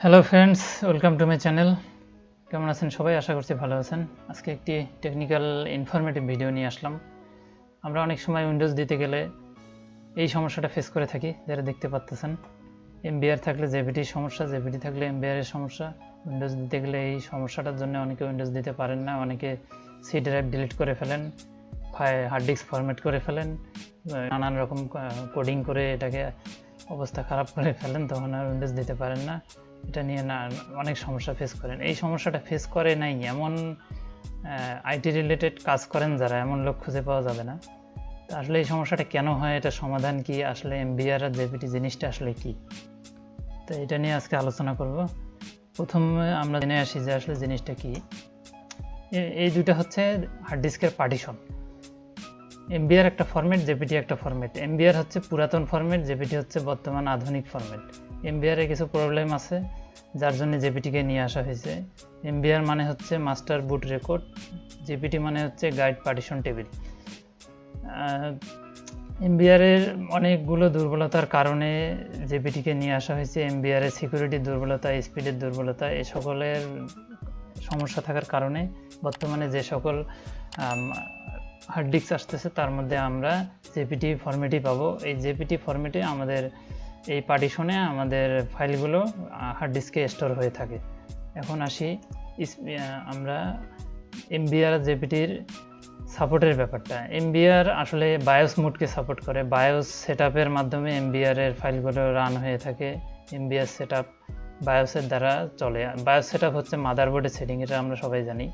Hello friends, welcome to my channel. কেমন আছেন সবাই? আশা করছি ভালো আছেন। আজকে একটি টেকনিক্যাল ইনফরমেটিভ ভিডিও নিয়ে আসলাম। আমরা অনেক সময় উইন্ডোজ দিতে গেলে এই সমস্যাটা ফেস করে থাকি, যারা দেখতে পাচ্ছেন। MBR থাকলে জেপিটির সমস্যা, জেপিটি থাকলে MBR এর সমস্যা। উইন্ডোজ দিতে গেলে এই সমস্যাটার জন্য অনেকে উইন্ডোজ দিতে পারেন না, অনেকে সি ড্রাইভ ডিলিট করে ফেলেন, হার্ড ডিস্ক ফরম্যাট করে ফেলেন, নানান রকম কোডিং করে এটাকে অবস্থা খারাপ করে ফেলেন, তখন আর উইন্ডোজ দিতে পারেন না। এটা নিয়ে না অনেক সমস্যা ফেস করেন। এই সমস্যাটা ফেস করে নাই এমন আইটি রিলেটেড কাজ করেন যারা, এমন লোক খুঁজে পাওয়া যাবে না। আসলে এই সমস্যাটা কেন হয়, এটা সমাধান কি, আসলে MBR আর জেপিটি জিনিসটা আসলে কি, তো এটা নিয়ে আজকে আলোচনা করব। প্রথমে আমরা জেনে আসি যে আসলে জিনিসটা কি। এই দুইটা হচ্ছে হার্ড ডিস্কের পার্টিশন। MBR একটা ফরম্যাট, জেপিটি একটা ফরম্যাট। MBR হচ্ছে পুরাতন ফরম্যাট, জেপিটি হচ্ছে বর্তমান আধুনিক ফরম্যাট। MBR এ কিছু প্রবলেম আছে, যার জন্য জেপিটিকে নিয়ে আসা হয়েছে। MBR মানে হচ্ছে মাস্টার বুট রেকর্ড, জেপিটি মানে হচ্ছে গাইড পার্টিশন টেবিল। MBR এর অনেকগুলো দুর্বলতার কারণে জেপিটিকে নিয়ে আসা হয়েছে। MBR এর সিকিউরিটির দুর্বলতা, স্পিডের দুর্বলতা, এই সকলের সমস্যা থাকার কারণে বর্তমানে যে সকল হার্ড ডিস্ক আসতেছে তার মধ্যে আমরা জেপিটি ফরম্যাটই পাবো। এই জেপিটি ফরম্যাটে আমাদের এই পার্টিশনে আমাদের ফাইলগুলো হার্ড ডিস্কে স্টোর হয়ে থাকে। এখন আসি আমরা MBR জেপিটির সাপোর্টের ব্যাপারটা। MBR আসলে বায়োস মোডকে সাপোর্ট করে। বায়োস সেটআপের মাধ্যমে MBR এর ফাইলগুলো রান হয়ে থাকে। MBR সেটআপ বায়োসের দ্বারা চলে। বায়োস সেটআপ হচ্ছে মাদারবোর্ডের সেটিং, এটা আমরা সবাই জানি।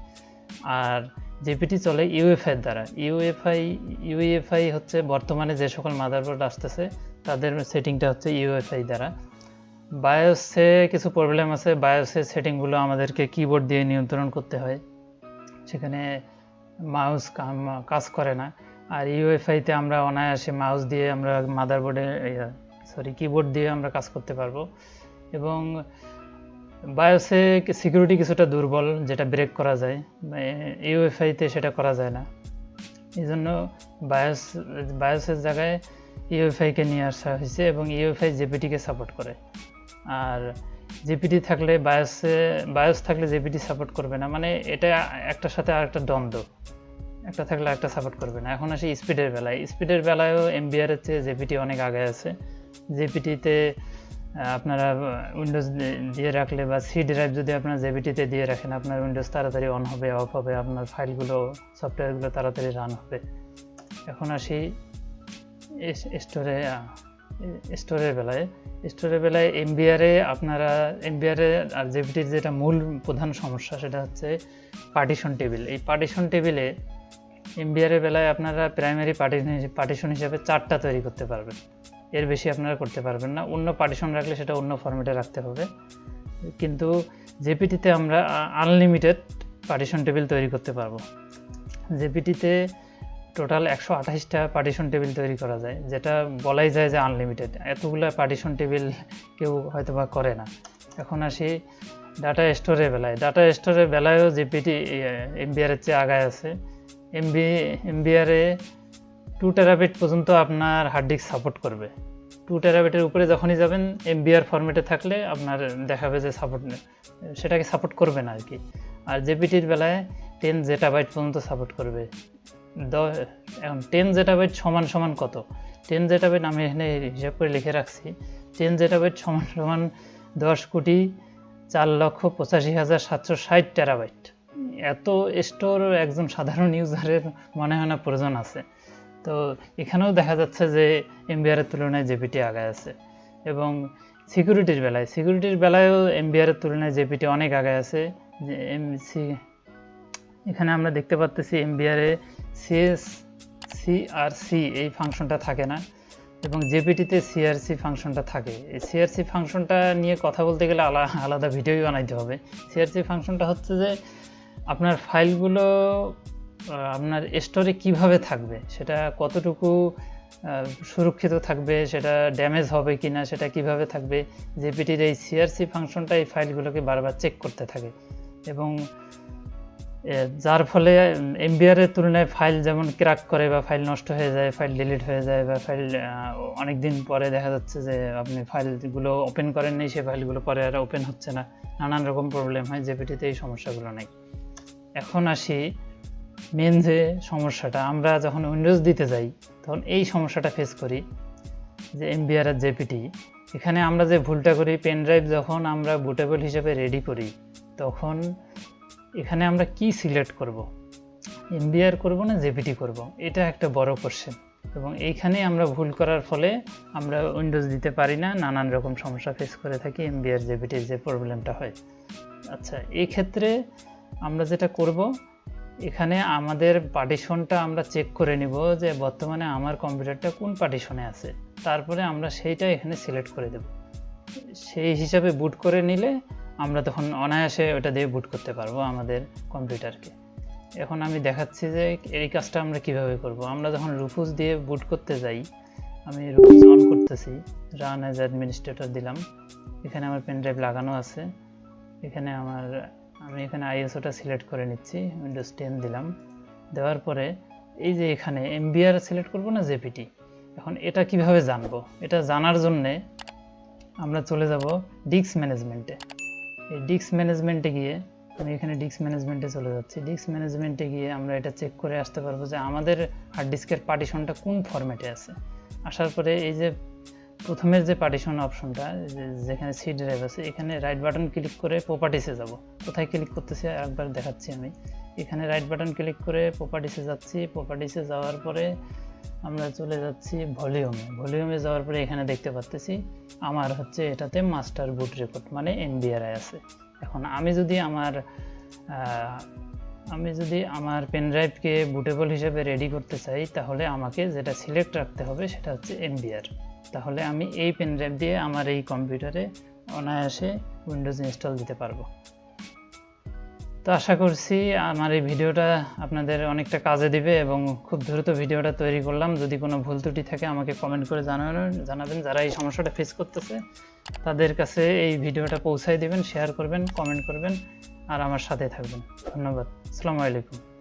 আর জেপিটি চলে ইউএফআই দ্বারা। ইউএফআই হচ্ছে বর্তমানে যে সকল মাদারবোর্ড আসতেছে তাদের সেটিংটা হচ্ছে ইউএফআই দ্বারা। বায়োসে কিছু প্রবলেম আছে, বায়োসের সেটিংগুলো আমাদেরকে কিবোর্ড দিয়ে নিয়ন্ত্রণ করতে হয়, সেখানে মাউস কাজ করে না। আর ইউএফআইতে আমরা অনায়াসে মাউস দিয়ে আমরা মাদারবোর্ডে কিবোর্ড দিয়ে আমরা কাজ করতে পারবো। এবং বায়োসে সিকিউরিটি কিছুটা দুর্বল, যেটা ব্রেক করা যায়, ইউএফআইতে সেটা করা যায় না। এই জন্য বায়োসের জায়গায় ইউএফআইকে নিয়ে আসা হয়েছে এবং ইউএফআই জেপিটিকে সাপোর্ট করে। আর জেপিটি থাকলে বায়োস থাকলে জেপিটি সাপোর্ট করবে না, মানে এটা একটার সাথে আরেকটা দ্বন্দ্ব, একটা থাকলে একটা সাপোর্ট করবে না। এখন আসি স্পিডের বেলায়। স্পিডের বেলায়ও MBR এর চেয়ে জেপিটি অনেক আগে আছে। জেপিটিতে আপনারা উইন্ডোজ দিয়ে রাখলে বা সি ড্রাইভ যদি আপনার জেপিটিতে দিয়ে রাখেন, আপনার উইন্ডোজ তাড়াতাড়ি অন হবে, অফ হবে, আপনার ফাইলগুলো, সফটওয়্যারগুলো তাড়াতাড়ি রান হবে। এখন আসি স্টোরের বেলায় MBR এ আপনারা MBR এ আর জেপিটির যেটা মূল প্রধান সমস্যা সেটা হচ্ছে পার্টিশন টেবিল। এই পার্টিশন টেবিলে MBR এর বেলায় আপনারা প্রাইমারি পার্টিশন হিসেবে 4টা তৈরি করতে পারবেন, এর বেশি আপনারা করতে পারবেন না। অন্য পার্টিশন রাখলে সেটা অন্য ফরম্যাটে রাখতে হবে, কিন্তু জেপিটিতে আমরা আনলিমিটেড পার্টিশন টেবিল তৈরি করতে পারবো। জেপিটিতে টোটাল 128টা পার্টিশন টেবিল তৈরি করা যায়, যেটা বলাই যায় যে আনলিমিটেড। এতগুলো পার্টিশন টেবিল কেউ হয়তো বা করে না। এখন আসি ডাটা স্টোরের বেলায়। ডাটা স্টোরের বেলায়ও জেপিটি MBR এর চেয়ে আগায় আছে। MBR এ 2 টেরাবাইট পর্যন্ত আপনার হার্ড ডিস্ক সাপোর্ট করবে। 2 টেরাবাইটের উপরে যখনই যাবেন MBR ফরম্যাটে থাকলে আপনার দেখাবে যে সেটাকে সাপোর্ট করবে না আর কি। আর জেপিটির বেলায় 10 জেটাবাইট পর্যন্ত সাপোর্ট করবে। এখন 10 জেটাবাইট সমান কত? 10 জেটাবাইট আমি এখানে হিসাব করে লিখে রাখছি। 10 জেটাবাইট সমান 10,04,85,760 টেরাবাইট। এত স্টোর একজন সাধারণ ইউজারের মনে হয় না প্রয়োজন আছে। তো এখানেও দেখা যাচ্ছে যে MBR এর তুলনায় জেপিটি আগায় আছে। এবং সিকিউরিটির বেলায়ও MBR এর তুলনায় জেপিটি অনেক আগায় আছে। এখানে আমরা দেখতে পাচ্ছি MBR এ CRC এই ফাংশনটা থাকে না, এবং জেপিটিতে CRC ফাংশনটা থাকে। এই CRC ফাংশনটা নিয়ে কথা বলতে গেলে আলাদা ভিডিও বানাইতে হবে। CRC ফাংশনটা হচ্ছে যে আপনার ফাইলগুলো আপনার স্টোরে কিভাবে থাকবে, সেটা কতটুকু সুরক্ষিত থাকবে, সেটা ড্যামেজ হবে কিনা, সেটা কিভাবে থাকবে, জেপিটির এই CRC ফাংশনটা এই ফাইলগুলোকে বারবার চেক করতে থাকে। এবং যার ফলে MBR এর তুলনায় ফাইল যেমন ক্র্যাক করে বা ফাইল নষ্ট হয়ে যায়, ফাইল ডিলিট হয়ে যায়, বা ফাইল অনেক দিন পরে দেখা যাচ্ছে যে আপনি ফাইলগুলো ওপেন করেননি, সেই ফাইলগুলো পরে আর ওপেন হচ্ছে না, নানান রকম প্রবলেম হয়। জেপিটিতে এই সমস্যাগুলো নেই। এখন আসি মেন যে সমস্যাটা, আমরা যখন উইন্ডোজ দিতে যাই তখন এই সমস্যাটা ফেস করি যে MBR আর জেপিটি। এখানে আমরা যে ভুলটা করি, পেন ড্রাইভ যখন আমরা বুটেবল হিসেবে রেডি করি তখন এখানে আমরা কি সিলেক্ট করব, MBR করব না জেপিটি করব, এটা একটা বড় কোশ্চেন। এবং এইখানে আমরা ভুল করার ফলে আমরা উইন্ডোজ দিতে পারি না, নানান রকম সমস্যা ফেস করে থাকি, MBR জেপিটির যে প্রবলেমটা হয়। আচ্ছা, এই ক্ষেত্রে আমরা যেটা করব, এখানে আমাদের পার্টিশনটা আমরা চেক করে নিব যে বর্তমানে আমার কম্পিউটারটা কোন পার্টিশনে আছে, তারপরে আমরা সেইটা এখানে সিলেক্ট করে দেব। সেই হিসাবে বুট করে নিলে আমরা তখন অনায়াসে ওটা দিয়ে বুট করতে পারবো আমাদের কম্পিউটারকে। এখন আমি দেখাচ্ছি যে এই কাজটা আমরা কিভাবে করব। আমরা যখন রুফুস দিয়ে বুট করতে যাই, আমি রুফুস অন করতেছি, রান অ্যাজ অ্যাডমিনিস্ট্রেটর দিলাম, এখানে আমার পেন ড্রাইভ লাগানো আছে, এখানে আমি এখানে আইএসওটা সিলেক্ট করে নিচ্ছি, উইন্ডোজ 10 দিলাম, দেওয়ার পরে এই যে এখানে MBR সিলেক্ট করব না জেপিটি। এখন এটা কিভাবে জানবো, এটা জানার জন্যে আমরা চলে যাব ডিস্ক ম্যানেজমেন্টে। এই ডিস্ক ম্যানেজমেন্টে গিয়ে আমি এখানে ডিস্ক ম্যানেজমেন্টে চলে যাচ্ছি। ডিস্ক ম্যানেজমেন্টে গিয়ে আমরা এটা চেক করে আসতে পারবো যে আমাদের হার্ড ডিস্কের পার্টিশনটা কোন ফরম্যাটে আছে। আসার পরে এই যে প্রথমের যে পার্টিশন অপশনটা, যেখানে সি ড্রাইভ আছে, এখানে রাইট বাটন ক্লিক করে প্রপার্টিসে যাব। কোথায় ক্লিক করতেছি একবার দেখাচ্ছি আমি। এখানে রাইট বাটন ক্লিক করে প্রপার্টিসে যাচ্ছি। প্রপার্টিসে যাওয়ার পরে আমরা চলে যাচ্ছি ভলিউমে যাওয়ার পরে এখানে দেখতে পাচ্ছি আমার হচ্ছে এটাতে মাস্টার বুট রেকর্ড মানে MBRI আছে। এখন আমি যদি আমার পেন ড্রাইভকে বুটেবল হিসেবে রেডি করতে চাই, তাহলে আমাকে যেটা সিলেক্ট রাখতে হবে সেটা হচ্ছে MBR। তাহলে আমি এই পেন ড্রাইভ দিয়ে আমার এই কম্পিউটারে অনায়াসে উইন্ডোজ ইনস্টল দিতে পারবো। তো আশা করছি আমার এই ভিডিওটা আপনাদের অনেকটা কাজে দিবে, এবং খুব দ্রুত ভিডিওটা তৈরি করলাম। যদি কোনো ভুল ত্রুটি থাকে আমাকে কমেন্ট করে জানাবেন। যারা এই সমস্যাটা ফেস করতেছে তাদের কাছে এই ভিডিওটা পৌঁছায় দিবেন, শেয়ার করবেন, কমেন্ট করবেন, আর আমার সাথে থাকবেন। ধন্যবাদ। আসসালামু আলাইকুম।